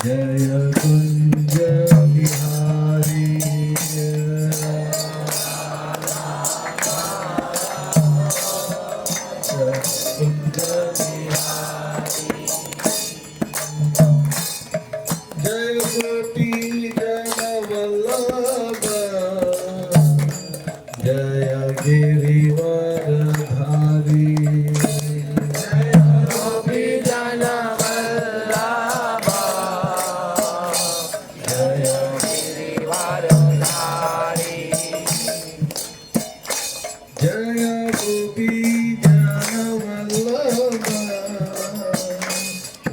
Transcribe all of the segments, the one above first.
Jai Kunj Bihari Kunj Bihari Jai Gopi Jan Vallabh Jai Girivardhari Jai Gopi जनवल्लभ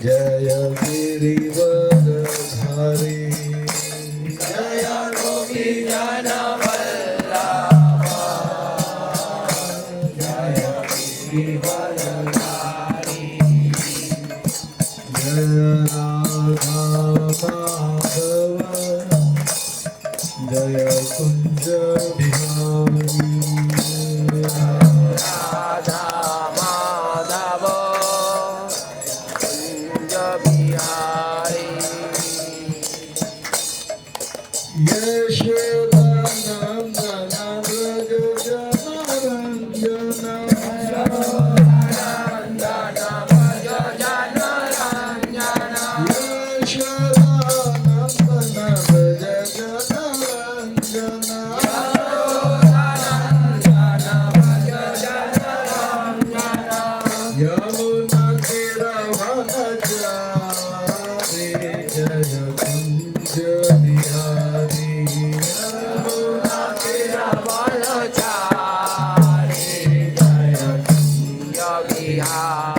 Jai Girivardhari Jai Gopi जनवल्लभ Jai Girivardhari Jai Radha Madhav Jai Kunj Bihari Yashodanandan Vraj Janaranjan Yashodanandan Vraj Janaranjan Yamuna तीरवनचारी Jai Kunj Bihari Yamuna तीरवनचारी Jai Kunj Bihari